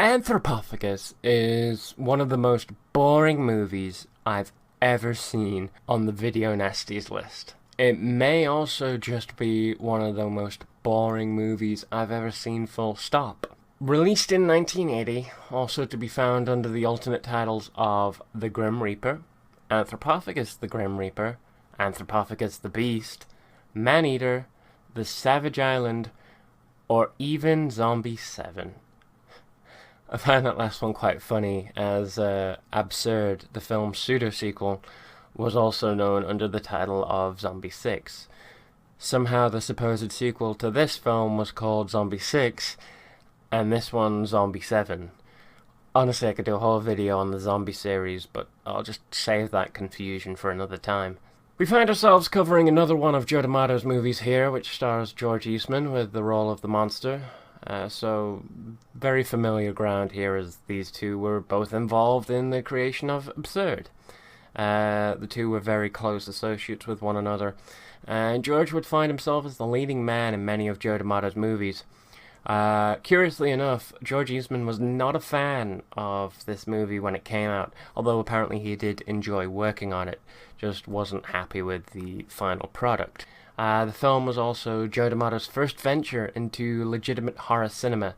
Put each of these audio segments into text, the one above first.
Anthropophagous is one of the most boring movies I've ever seen on the Video Nasties list. It may also just be one of the most boring movies I've ever seen, full stop. Released in 1980, also to be found under the alternate titles of The Grim Reaper, Anthropophagus the Grim Reaper, Anthropophagus the Beast, Man-Eater, The Savage Island, or even Zombie 7. I find that last one quite funny, as Absurd, the film's pseudo-sequel, was also known under the title of Zombie 6. Somehow the supposed sequel to this film was called Zombie 6, and this one Zombie 7. Honestly, I could do a whole video on the zombie series, but I'll just save that confusion for another time. We find ourselves covering another one of Joe D'Amato's movies here, which stars George Eastman with the role of the monster. So, very familiar ground here, as these two were both involved in the creation of Absurd. The two were very close associates with one another, and George would find himself as the leading man in many of Joe D'Amato's movies. Curiously enough, George Eastman was not a fan of this movie when it came out, although apparently he did enjoy working on it, just wasn't happy with the final product. The film was also Joe D'Amato's first venture into legitimate horror cinema,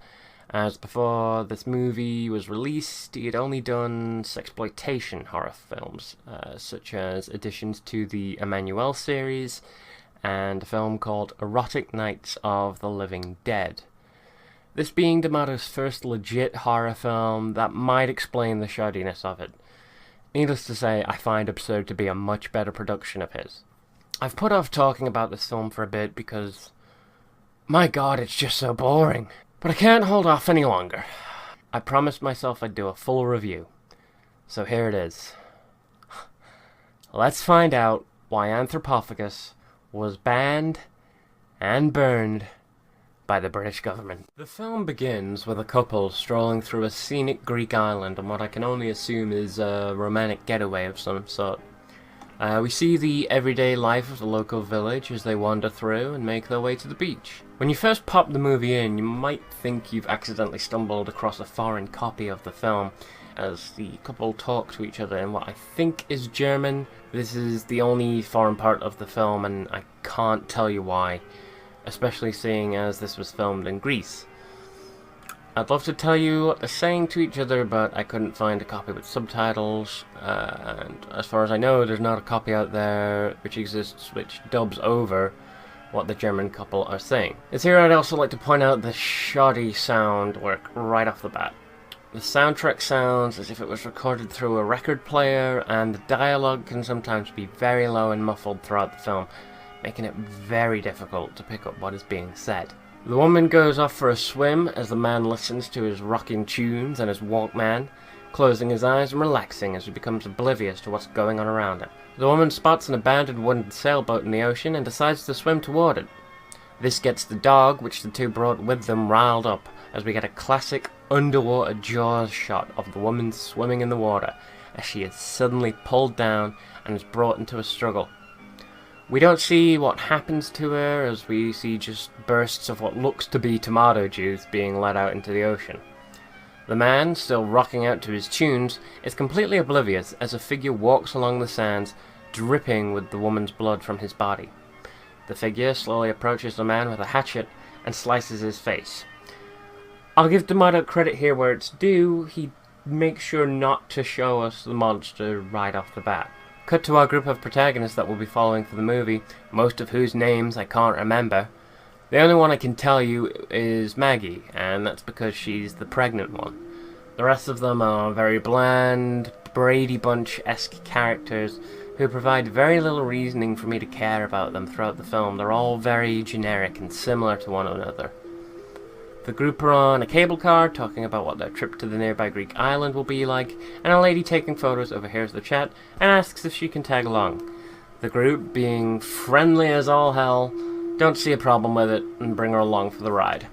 as before this movie was released, he had only done sexploitation horror films, such as additions to the Emmanuelle series, and a film called Erotic Nights of the Living Dead. This being D'Amato's first legit horror film, that might explain the shoddiness of it. Needless to say, I find Absurd to be a much better production of his. I've put off talking about this film for a bit because, my god, it's just so boring. But I can't hold off any longer. I promised myself I'd do a full review. So here it is. Let's find out why Anthropophagus was banned and burned by the British government. The film begins with a couple strolling through a scenic Greek island on what I can only assume is a romantic getaway of some sort. We see the everyday life of the local village as they wander through and make their way to the beach. When you first pop the movie in, you might think you've accidentally stumbled across a foreign copy of the film, as the couple talk to each other in what I think is German. This is the only foreign part of the film, and I can't tell you why, especially seeing as this was filmed in Greece. I'd love to tell you what they're saying to each other, but I couldn't find a copy with subtitles, and as far as I know, there's not a copy out there which exists which dubs over what the German couple are saying. It's here I'd also like to point out the shoddy sound work right off the bat. The soundtrack sounds as if it was recorded through a record player, and the dialogue can sometimes be very low and muffled throughout the film, making it very difficult to pick up what is being said. The woman goes off for a swim as the man listens to his rocking tunes and his Walkman, closing his eyes and relaxing as he becomes oblivious to what's going on around him. The woman spots an abandoned wooden sailboat in the ocean and decides to swim toward it. This gets the dog, which the two brought with them, riled up, as we get a classic underwater Jaws shot of the woman swimming in the water, as she is suddenly pulled down and is brought into a struggle. We don't see what happens to her, as we see just bursts of what looks to be tomato juice being let out into the ocean. The man, still rocking out to his tunes, is completely oblivious as a figure walks along the sands, dripping with the woman's blood from his body. The figure slowly approaches the man with a hatchet and slices his face. I'll give D'Amato credit here where it's due. He makes sure not to show us the monster right off the bat. Cut to our group of protagonists that we'll be following for the movie, most of whose names I can't remember. The only one I can tell you is Maggie, and that's because she's the pregnant one. The rest of them are very bland, Brady Bunch-esque characters who provide very little reasoning for me to care about them throughout the film. They're all very generic and similar to one another. The group are on a cable car talking about what their trip to the nearby Greek island will be like, and a lady taking photos overhears the chat and asks if she can tag along. The group, being friendly as all hell, don't see a problem with it and bring her along for the ride.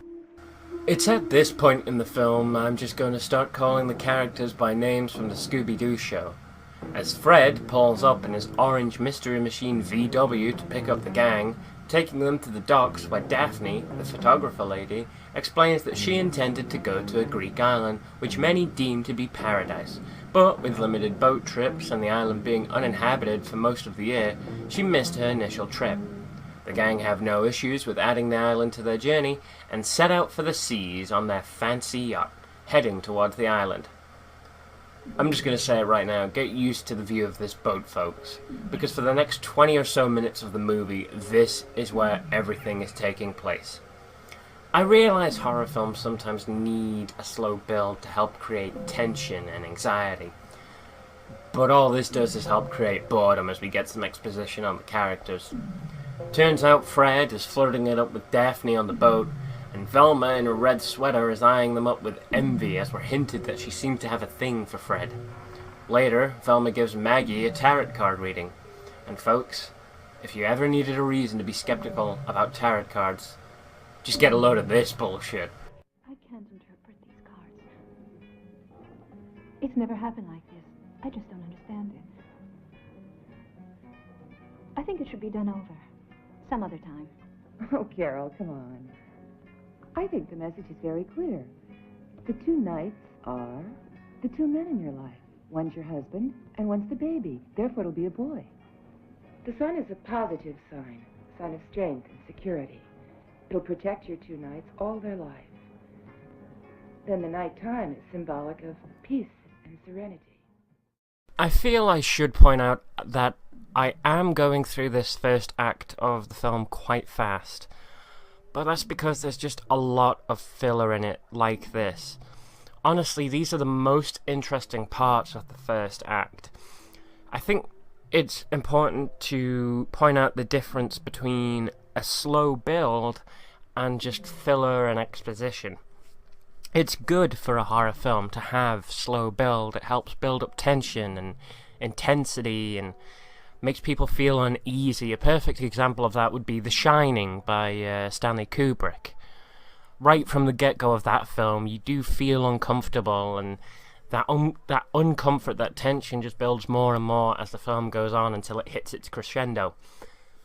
It's at this point in the film I'm just going to start calling the characters by names from the Scooby-Doo show. As Fred pulls up in his orange Mystery Machine VW to pick up the gang, taking them to the docks where Daphne, the photographer lady, explains that she intended to go to a Greek island, which many deem to be paradise. But with limited boat trips and the island being uninhabited for most of the year, she missed her initial trip. The gang have no issues with adding the island to their journey and set out for the seas on their fancy yacht, heading towards the island. I'm just going to say it right now, get used to the view of this boat, folks, because for the next 20 or so minutes of the movie, this is where everything is taking place. I realize horror films sometimes need a slow build to help create tension and anxiety, but all this does is help create boredom as we get some exposition on the characters. Turns out Fred is flirting it up with Daphne on the boat, and Velma in a red sweater is eyeing them up with envy as we're hinted that she seemed to have a thing for Fred. Later, Velma gives Maggie a tarot card reading. And folks, if you ever needed a reason to be skeptical about tarot cards, just get a load of this bullshit. I can't interpret these cards. It's never happened like this. I just don't understand it. I think it should be done over. Some other time. Oh, Carol, come on. I think the message is very clear. The two knights are the two men in your life. One's your husband, and one's the baby. Therefore, it'll be a boy. The sun is a positive sign of strength and security. It'll protect your two knights all their life. Then the nighttime is symbolic of peace and serenity. I feel I should point out that I am going through this first act of the film quite fast. But that's because there's just a lot of filler in it like this. Honestly, these are the most interesting parts of the first act. I think it's important to point out the difference between a slow build and just filler and exposition. It's good for a horror film to have slow build. It helps build up tension and intensity and makes people feel uneasy. A perfect example of that would be The Shining by Stanley Kubrick. Right from the get-go of that film, you do feel uncomfortable, and that uncomfort, that tension just builds more and more as the film goes on until it hits its crescendo.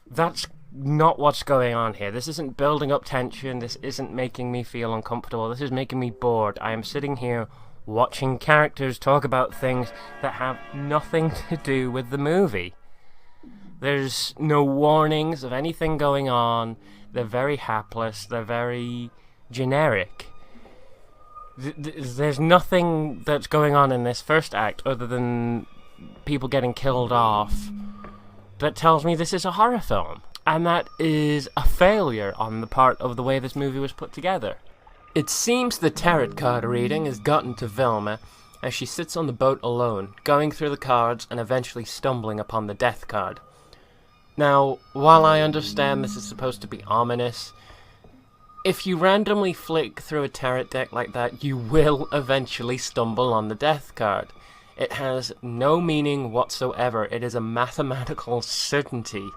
That's not what's going on here. This isn't building up tension, this isn't making me feel uncomfortable, this is making me bored. I am sitting here watching characters talk about things that have nothing to do with the movie. There's no warnings of anything going on. They're very hapless. They're very generic. There's nothing that's going on in this first act other than people getting killed off that tells me this is a horror film. And that is a failure on the part of the way this movie was put together. It seems the tarot card reading has gotten to Velma as she sits on the boat alone, going through the cards and eventually stumbling upon the death card. Now, while I understand this is supposed to be ominous, if you randomly flick through a tarot deck like that, you will eventually stumble on the death card. It has no meaning whatsoever. It is a mathematical certainty.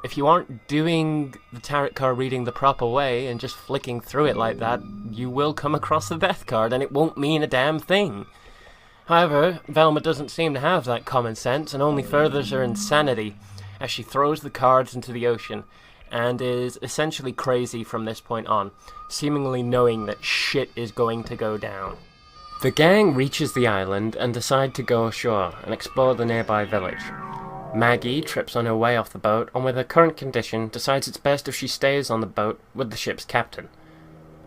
If you aren't doing the tarot card reading the proper way and just flicking through it like that, you will come across the death card and it won't mean a damn thing. However, Velma doesn't seem to have that common sense and only furthers her insanity as she throws the cards into the ocean and is essentially crazy from this point on, seemingly knowing that shit is going to go down. The gang reaches the island and decide to go ashore and explore the nearby village. Maggie trips on her way off the boat and with her current condition decides it's best if she stays on the boat with the ship's captain.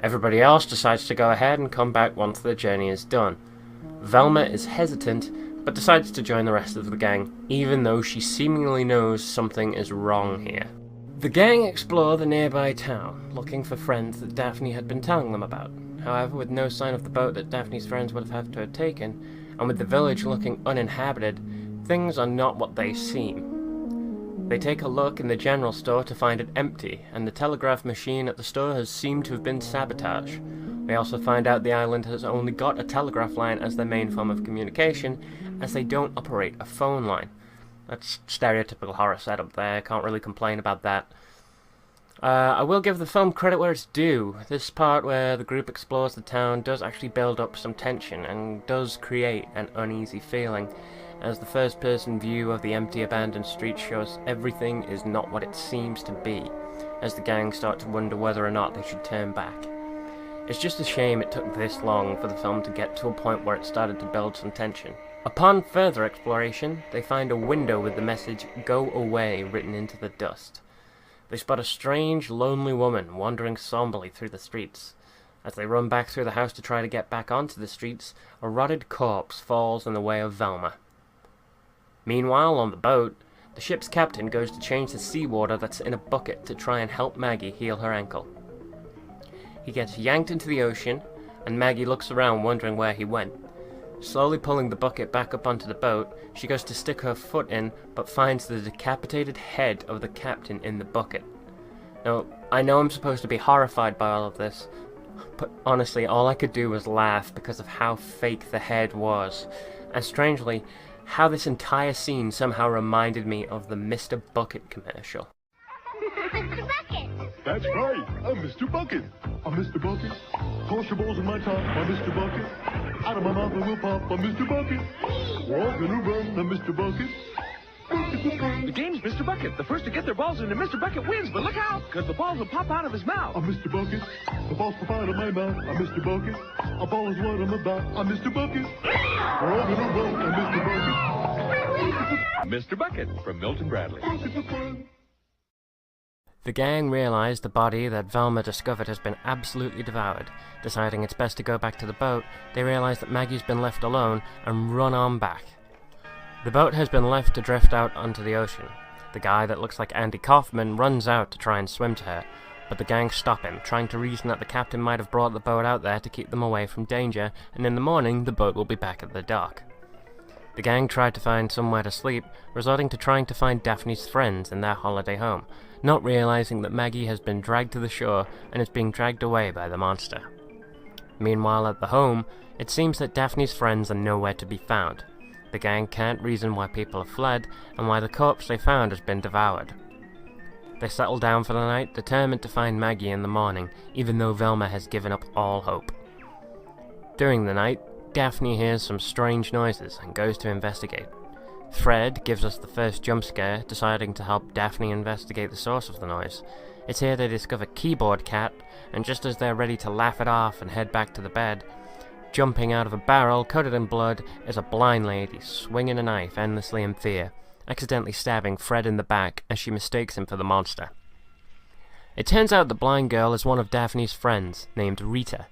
Everybody else decides to go ahead and come back once the journey is done. Velma is hesitant but decides to join the rest of the gang, even though she seemingly knows something is wrong here. The gang explore the nearby town, looking for friends that Daphne had been telling them about. However, with no sign of the boat that Daphne's friends would have had to have taken, and with the village looking uninhabited, things are not what they seem. They take a look in the general store to find it empty, and the telegraph machine at the store has seemed to have been sabotaged. They also find out the island has only got a telegraph line as their main form of communication, as they don't operate a phone line. That's stereotypical horror setup there, can't really complain about that. I will give the film credit where it's due. This part where the group explores the town does actually build up some tension and does create an uneasy feeling. as the first-person view of the empty abandoned street shows everything is not what it seems to be, as the gang start to wonder whether or not they should turn back. It's just a shame it took this long for the film to get to a point where it started to build some tension. Upon further exploration, they find a window with the message "Go away" written into the dust. They spot a strange, lonely woman wandering somberly through the streets. As they run back through the house to try to get back onto the streets, a rotted corpse falls in the way of Velma. Meanwhile, on the boat, the ship's captain goes to change the seawater that's in a bucket to try and help Maggie heal her ankle. He gets yanked into the ocean, and Maggie looks around wondering where he went. Slowly pulling the bucket back up onto the boat, she goes to stick her foot in, but finds the decapitated head of the captain in the bucket. Now, I know I'm supposed to be horrified by all of this, but honestly, all I could do was laugh because of how fake the head was, and strangely, how this entire scene somehow reminded me of the Mr. Bucket commercial. Mr. Bucket! That's right, I'm Mr. Bucket. I'm Mr. Bucket. Toss your balls in my top, I'm Mr. Bucket. Out of my mouth I will pop, I'm Mr. Bucket. We're all gonna run, I'm Mr. Bucket. The game's Mr. Bucket. The first to get their balls into Mr. Bucket wins, but look out, because the balls will pop out of his mouth. I'm Mr. Bucket. The balls pop out of my mouth, I'm Mr. Bucket. A ball is what I'm about, I'm Mr. Bucket. We're all gonna run, I'm Mr. Bucket. Mr. Bucket from Milton Bradley. The gang realise the body that Velma discovered has been absolutely devoured. Deciding it's best to go back to the boat, they realise that Maggie's been left alone and run on back. The boat has been left to drift out onto the ocean. The guy that looks like Andy Kaufman runs out to try and swim to her, but the gang stop him, trying to reason that the captain might have brought the boat out there to keep them away from danger, and in the morning the boat will be back at the dock. The gang tried to find somewhere to sleep, resorting to trying to find Daphne's friends in their holiday home, not realizing that Maggie has been dragged to the shore and is being dragged away by the monster. Meanwhile at the home, it seems that Daphne's friends are nowhere to be found. The gang can't reason why people have fled, and why the corpse they found has been devoured. They settle down for the night, determined to find Maggie in the morning, even though Velma has given up all hope. During the night, Daphne hears some strange noises and goes to investigate. Fred gives us the first jump scare, deciding to help Daphne investigate the source of the noise. It's here they discover Keyboard Cat, and just as they're ready to laugh it off and head back to the bed, jumping out of a barrel coated in blood is a blind lady swinging a knife endlessly in fear, accidentally stabbing Fred in the back as she mistakes him for the monster. It turns out the blind girl is one of Daphne's friends, named Rita.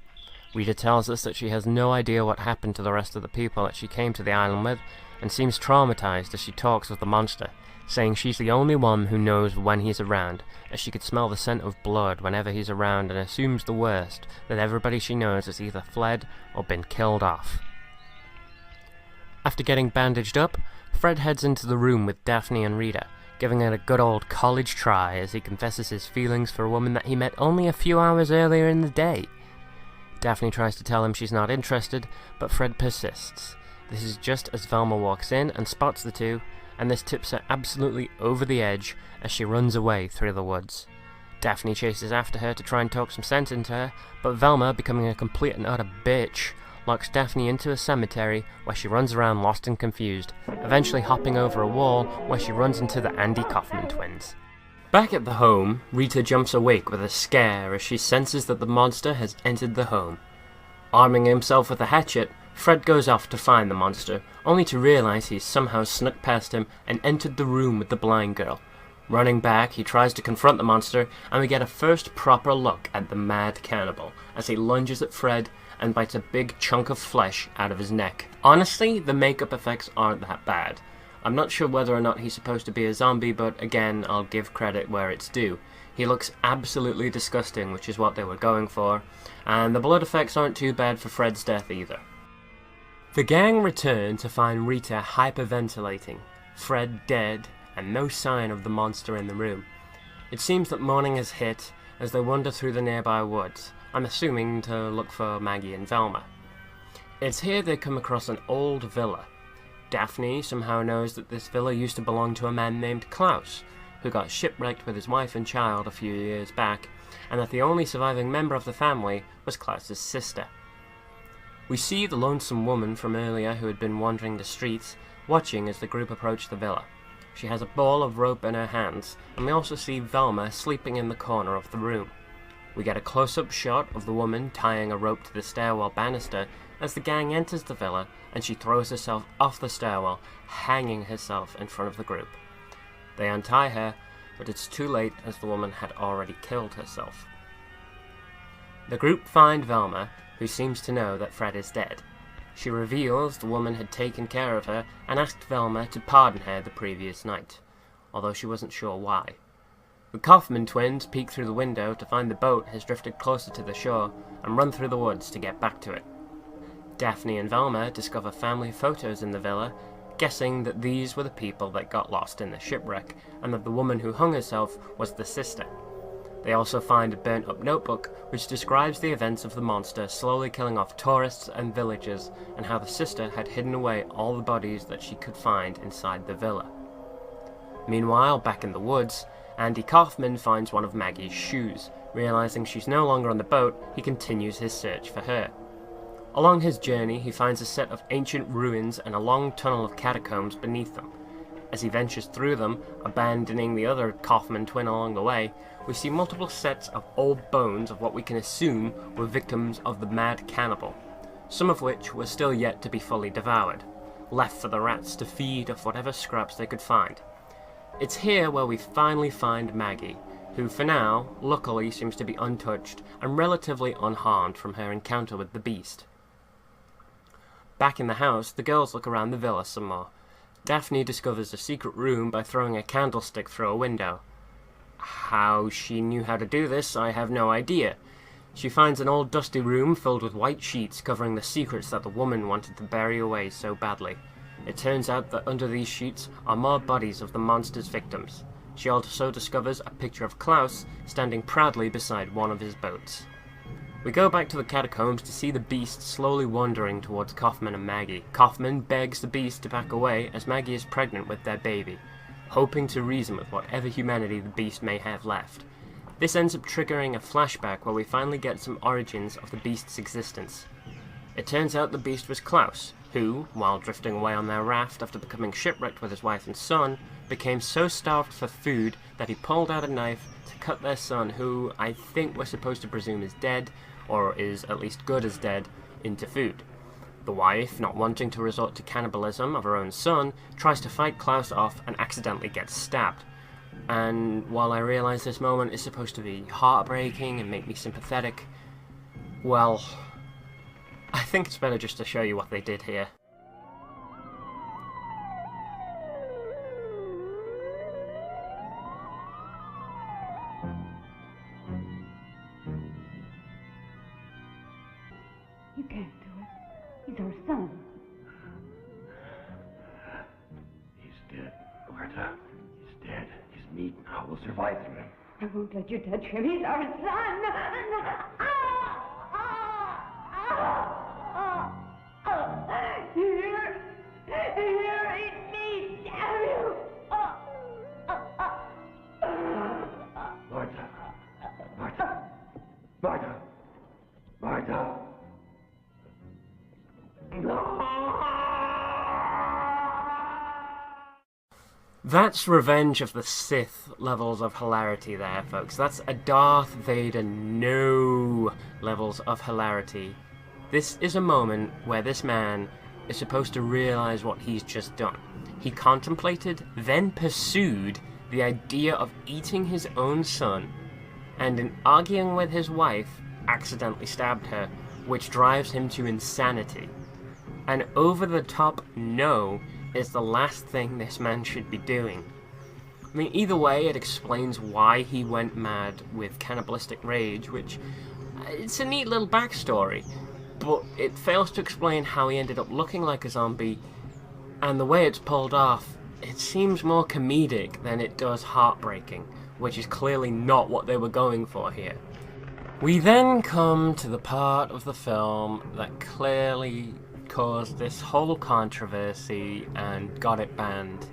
Rita tells us that she has no idea what happened to the rest of the people that she came to the island with, and seems traumatized as she talks with the monster, saying she's the only one who knows when he's around, as she could smell the scent of blood whenever he's around, and assumes the worst, that everybody she knows has either fled or been killed off. After getting bandaged up, Fred heads into the room with Daphne and Rita, giving it a good old college try as he confesses his feelings for a woman that he met only a few hours earlier in the day. Daphne tries to tell him she's not interested, but Fred persists. This is just as Velma walks in and spots the two, and this tips her absolutely over the edge as she runs away through the woods. Daphne chases after her to try and talk some sense into her, but Velma, becoming a complete and utter bitch, locks Daphne into a cemetery where she runs around lost and confused, eventually hopping over a wall where she runs into the Andy Kaufman twins. Back at the home, Rita jumps awake with a scare as she senses that the monster has entered the home. Arming himself with a hatchet, Fred goes off to find the monster, only to realize he's somehow snuck past him and entered the room with the blind girl. Running back, he tries to confront the monster, and we get a first proper look at the mad cannibal, as he lunges at Fred and bites a big chunk of flesh out of his neck. Honestly, the makeup effects aren't that bad. I'm not sure whether or not he's supposed to be a zombie, but again, I'll give credit where it's due. He looks absolutely disgusting, which is what they were going for, and the blood effects aren't too bad for Fred's death either. The gang return to find Rita hyperventilating, Fred dead, and no sign of the monster in the room. It seems that morning has hit as they wander through the nearby woods, I'm assuming to look for Maggie and Velma. It's here they come across an old villa. Daphne somehow knows that this villa used to belong to a man named Klaus, who got shipwrecked with his wife and child a few years back, and that the only surviving member of the family was Klaus's sister. We see the lonesome woman from earlier who had been wandering the streets, watching as the group approach the villa. She has a ball of rope in her hands, and we also see Velma sleeping in the corner of the room. We get a close-up shot of the woman tying a rope to the stairwell banister as the gang enters the villa, and she throws herself off the stairwell, hanging herself in front of the group. They untie her, but it's too late as the woman had already killed herself. The group find Velma, who seems to know that Fred is dead. She reveals the woman had taken care of her and asked Velma to pardon her the previous night, although she wasn't sure why. The Kaufman twins peek through the window to find the boat has drifted closer to the shore and run through the woods to get back to it. Daphne and Velma discover family photos in the villa, guessing that these were the people that got lost in the shipwreck, and that the woman who hung herself was the sister. They also find a burnt-up notebook which describes the events of the monster slowly killing off tourists and villagers, and how the sister had hidden away all the bodies that she could find inside the villa. Meanwhile, back in the woods, Andy Kaufman finds one of Maggie's shoes. Realizing she's no longer on the boat, he continues his search for her. Along his journey, he finds a set of ancient ruins and a long tunnel of catacombs beneath them. As he ventures through them, abandoning the other Kaufman twin along the way, we see multiple sets of old bones of what we can assume were victims of the mad cannibal, some of which were still yet to be fully devoured, left for the rats to feed off whatever scraps they could find. It's here where we finally find Maggie, who for now, luckily seems to be untouched and relatively unharmed from her encounter with the beast. Back in the house, the girls look around the villa some more. Daphne discovers a secret room by throwing a candlestick through a window. How she knew how to do this, I have no idea. She finds an old dusty room filled with white sheets covering the secrets that the woman wanted to bury away so badly. It turns out that under these sheets are more bodies of the monster's victims. She also discovers a picture of Klaus standing proudly beside one of his boats. We go back to the catacombs to see the beast slowly wandering towards Kaufman and Maggie. Kaufman begs the beast to back away as Maggie is pregnant with their baby, hoping to reason with whatever humanity the beast may have left. This ends up triggering a flashback where we finally get some origins of the beast's existence. It turns out the beast was Klaus, who, while drifting away on their raft after becoming shipwrecked with his wife and son, became so starved for food that he pulled out a knife to cut their son, who I think we're supposed to presume is dead, or is at least good as dead, into food. The wife, not wanting to resort to cannibalism of her own son, tries to fight Klaus off and accidentally gets stabbed. And while I realise this moment is supposed to be heartbreaking and make me sympathetic, well, I think it's better just to show you what they did here. You can't do it. He's our son. He's dead, Martha. He's dead. He's meat now. We'll survive through him. I won't let you touch him. He's our son. Here, eat me, damn you. Martha. Martha. Martha. Martha. That's Revenge of the Sith levels of hilarity there, folks. That's a Darth Vader no levels of hilarity. This is a moment where this man is supposed to realize what he's just done. He contemplated, then pursued the idea of eating his own son, and in arguing with his wife, accidentally stabbed her, which drives him to insanity. An over-the-top no is the last thing this man should be doing. I mean, either way, it explains why he went mad with cannibalistic rage, which, it's a neat little backstory, but it fails to explain how he ended up looking like a zombie, and the way it's pulled off, it seems more comedic than it does heartbreaking, which is clearly not what they were going for here. We then come to the part of the film that clearly caused this whole controversy and got it banned.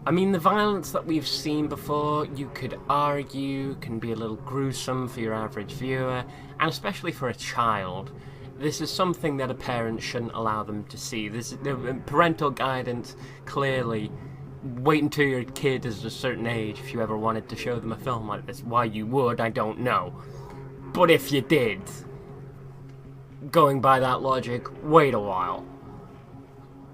I mean, the violence that we've seen before, you could argue, can be a little gruesome for your average viewer, and especially for a child. This is something that a parent shouldn't allow them to see. This parental guidance, clearly. Wait until your kid is a certain age if you ever wanted to show them a film like this. Why you would, I don't know. But if you did, going by that logic, wait a while.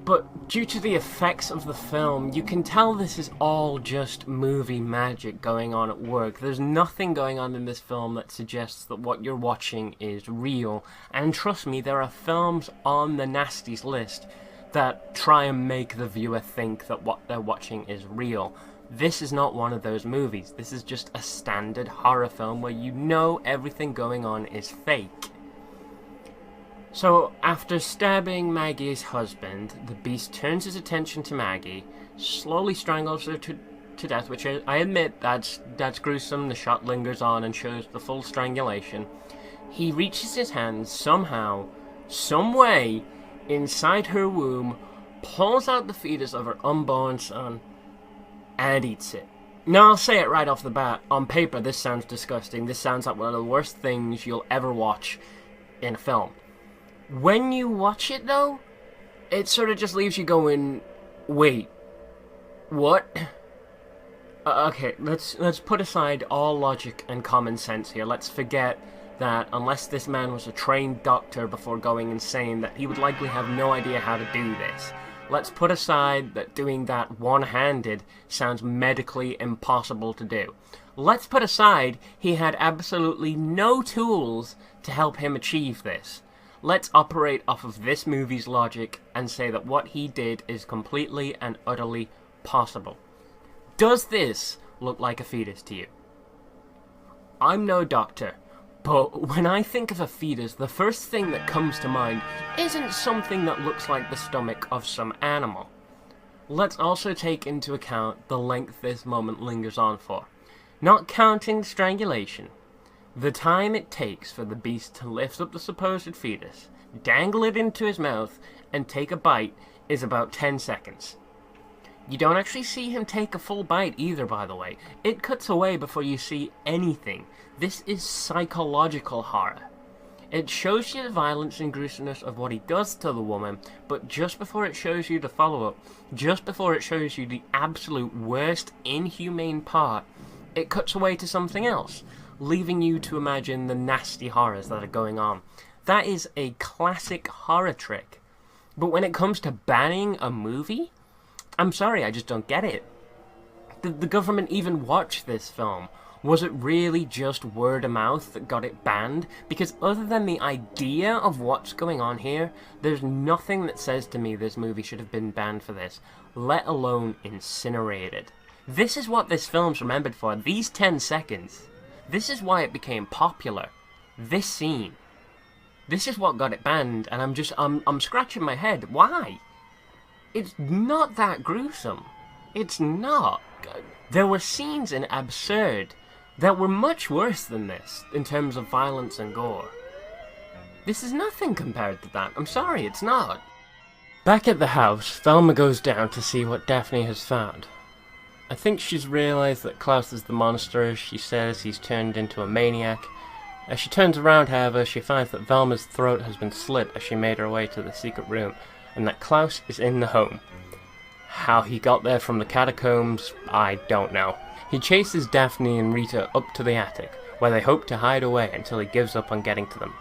But due to the effects of the film, you can tell this is all just movie magic going on at work. There's nothing going on in this film that suggests that what you're watching is real. And trust me, there are films on the Nasties list that try and make the viewer think that what they're watching is real. This is not one of those movies. This is just a standard horror film where you know everything going on is fake. So, after stabbing Maggie's husband, the beast turns his attention to Maggie, slowly strangles her to death, which I admit, that's gruesome. The shot lingers on and shows the full strangulation. He reaches his hand somehow, some way, inside her womb, pulls out the fetus of her unborn son, and eats it. Now, I'll say it right off the bat. On paper, this sounds disgusting. This sounds like one of the worst things you'll ever watch in a film. When you watch it, though, it sort of just leaves you going, wait, what? Okay, let's put aside all logic and common sense here. Let's forget that unless this man was a trained doctor before going insane, that he would likely have no idea how to do this. Let's put aside that doing that one-handed sounds medically impossible to do. Let's put aside he had absolutely no tools to help him achieve this. Let's operate off of this movie's logic and say that what he did is completely and utterly possible. Does this look like a fetus to you? I'm no doctor, but when I think of a fetus, the first thing that comes to mind isn't something that looks like the stomach of some animal. Let's also take into account the length this moment lingers on for. Not counting strangulation, the time it takes for the beast to lift up the supposed fetus, dangle it into his mouth, and take a bite is about 10 seconds. You don't actually see him take a full bite either, by the way. It cuts away before you see anything. This is psychological horror. It shows you the violence and gruesomeness of what he does to the woman, but just before it shows you the follow-up, just before it shows you the absolute worst inhumane part, it cuts away to something else, leaving you to imagine the nasty horrors that are going on. That is a classic horror trick. But when it comes to banning a movie, I'm sorry, I just don't get it. Did the government even watch this film? Was it really just word of mouth that got it banned? Because other than the idea of what's going on here, there's nothing that says to me this movie should have been banned for this, let alone incinerated. This is what this film's remembered for, these 10 seconds. This is why it became popular. This scene. This is what got it banned, and I'm scratching my head. Why? It's not that gruesome. It's not. There were scenes in Absurd that were much worse than this, in terms of violence and gore. This is nothing compared to that. I'm sorry, it's not. Back at the house, Velma goes down to see what Daphne has found. I think she's realized that Klaus is the monster, as she says he's turned into a maniac. As she turns around, however, she finds that Velma's throat has been slit as she made her way to the secret room, and that Klaus is in the home. How he got there from the catacombs, I don't know. He chases Daphne and Rita up to the attic, where they hope to hide away until he gives up on getting to them.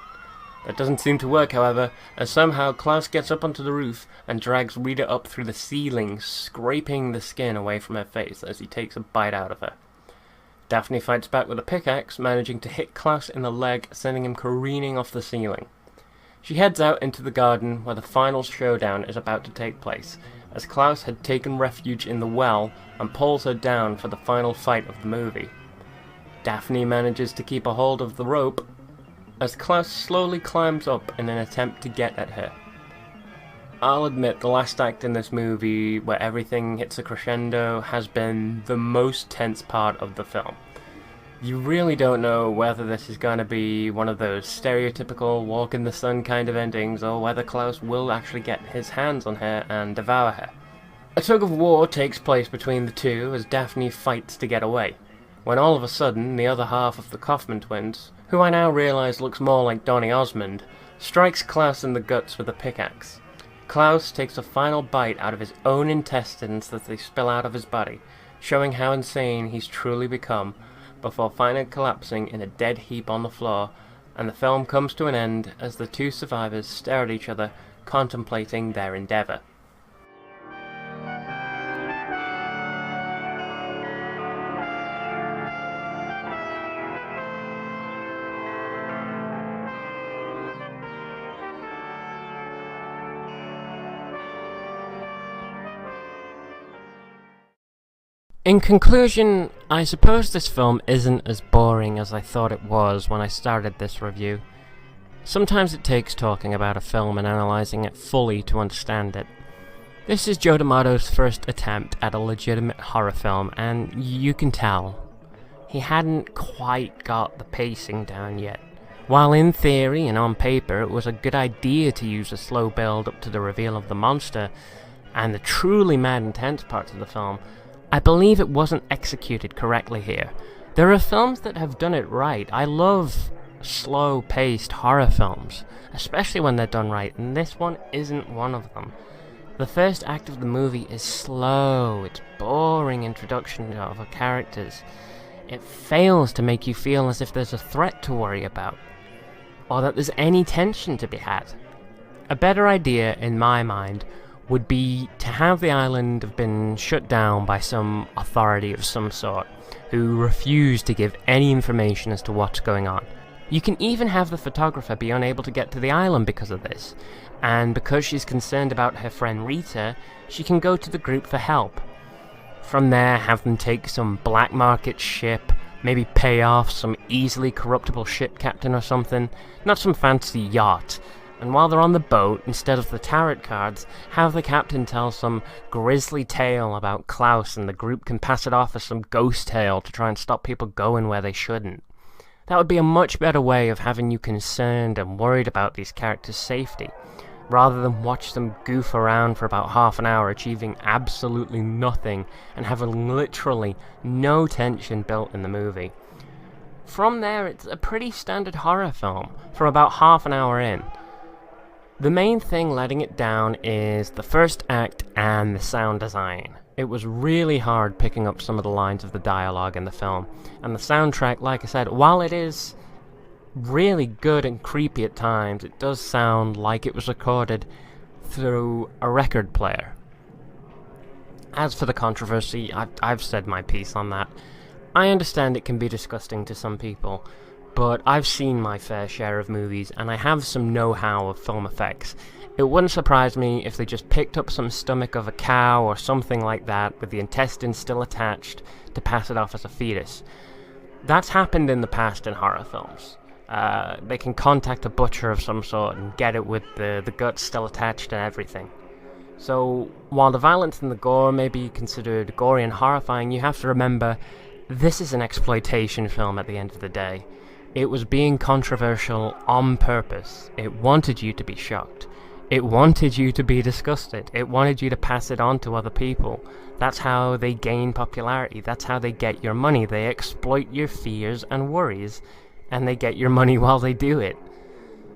That doesn't seem to work, however, as somehow Klaus gets up onto the roof and drags Rita up through the ceiling, scraping the skin away from her face as he takes a bite out of her. Daphne fights back with a pickaxe, managing to hit Klaus in the leg, sending him careening off the ceiling. She heads out into the garden where the final showdown is about to take place, as Klaus had taken refuge in the well and pulls her down for the final fight of the movie. Daphne manages to keep a hold of the rope as Klaus slowly climbs up in an attempt to get at her. I'll admit the last act in this movie, where everything hits a crescendo, has been the most tense part of the film. You really don't know whether this is going to be one of those stereotypical walk in the sun kind of endings, or whether Klaus will actually get his hands on her and devour her. A tug of war takes place between the two as Daphne fights to get away. when all of a sudden the other half of the Kaufman twins, who I now realise looks more like Donny Osmond, strikes Klaus in the guts with a pickaxe. Klaus takes a final bite out of his own intestines as they spill out of his body, showing how insane he's truly become, before finally collapsing in a dead heap on the floor, and the film comes to an end as the two survivors stare at each other, contemplating their endeavour. In conclusion, I suppose this film isn't as boring as I thought it was when I started this review. Sometimes it takes talking about a film and analysing it fully to understand it. This is Joe D'Amato's first attempt at a legitimate horror film, and you can tell. He hadn't quite got the pacing down yet. While in theory and on paper it was a good idea to use a slow build up to the reveal of the monster and the truly mad intense parts of the film, I believe it wasn't executed correctly here. There are films that have done it right. I love slow-paced horror films, especially when they're done right, and this one isn't one of them. The first act of the movie is slow, it's boring introduction of our characters. It fails to make you feel as if there's a threat to worry about, or that there's any tension to be had. A better idea, in my mind, would be to have the island have been shut down by some authority of some sort, who refuse to give any information as to what's going on. You can even have the photographer be unable to get to the island because of this, and because she's concerned about her friend Rita, she can go to the group for help. From there, have them take some black market ship, maybe pay off some easily corruptible ship captain or something, not some fancy yacht. And while they're on the boat, instead of the tarot cards, have the captain tell some grisly tale about Klaus, and the group can pass it off as some ghost tale to try and stop people going where they shouldn't. That would be a much better way of having you concerned and worried about these characters' safety, rather than watch them goof around for about half an hour achieving absolutely nothing and having literally no tension built in the movie. From there, it's a pretty standard horror film for about half an hour in. The main thing letting it down is the first act and the sound design. It was really hard picking up some of the lines of the dialogue in the film, and the soundtrack, like I said, while it is really good and creepy at times, it does sound like it was recorded through a record player. As for the controversy, I've said my piece on that. I understand it can be disgusting to some people, but I've seen my fair share of movies, and I have some know-how of film effects. It wouldn't surprise me if they just picked up some stomach of a cow or something like that with the intestines still attached to pass it off as a fetus. That's happened in the past in horror films. They can contact a butcher of some sort and get it with the guts still attached and everything. So, while the violence and the gore may be considered gory and horrifying, you have to remember, this is an exploitation film at the end of the day. It was being controversial on purpose. It wanted you to be shocked. It wanted you to be disgusted. It wanted you to pass it on to other people. That's how they gain popularity. That's how they get your money. They exploit your fears and worries, and they get your money while they do it.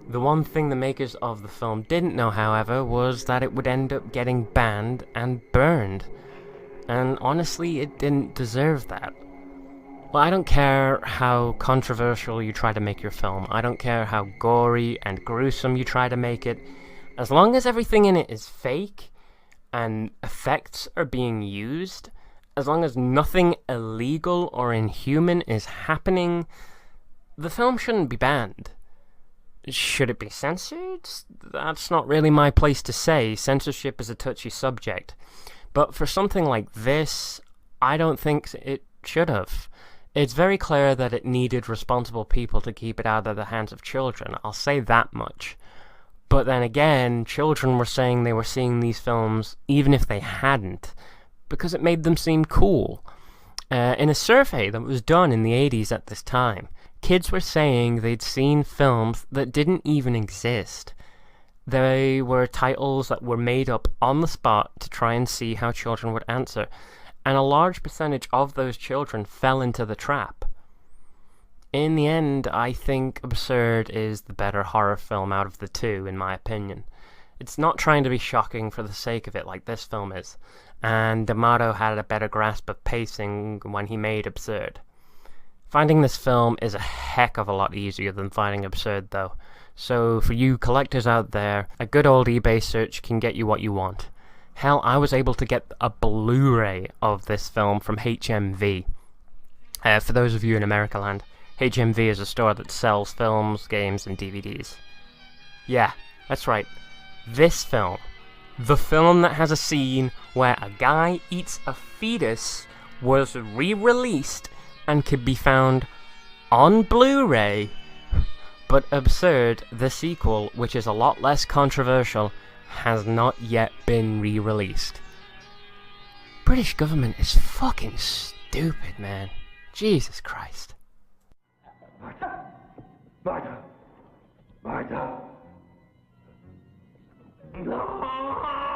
The one thing the makers of the film didn't know, however, was that it would end up getting banned and burned. And honestly, it didn't deserve that. Well, I don't care how controversial you try to make your film. I don't care how gory and gruesome you try to make it. As long as everything in it is fake, and effects are being used, as long as nothing illegal or inhuman is happening, the film shouldn't be banned. Should it be censored? That's not really my place to say. Censorship is a touchy subject. But for something like this, I don't think it should have. It's very clear that it needed responsible people to keep it out of the hands of children. I'll say that much. But then again, children were saying they were seeing these films even if they hadn't, because it made them seem cool. In a survey that was done in the 80s at this time, kids were saying they'd seen films that didn't even exist. They were titles that were made up on the spot to try and see how children would answer. and a large percentage of those children fell into the trap. In the end, I think Absurd is the better horror film out of the two, in my opinion. It's not trying to be shocking for the sake of it like this film is, and D'Amato had a better grasp of pacing when he made Absurd. Finding this film is a heck of a lot easier than finding Absurd, though. So for you collectors out there, a good old eBay search can get you what you want. Hell, I was able to get a Blu-ray of this film from HMV. For those of you in America land, HMV is a store that sells films, games, and DVDs. Yeah, that's right. This film. The film that has a scene where a guy eats a fetus was re-released and could be found on Blu-ray. But Absurd, the sequel, which is a lot less controversial, has not yet been re-released. British government is fucking stupid, man. Jesus Christ. Martha! Martha! Martha! No!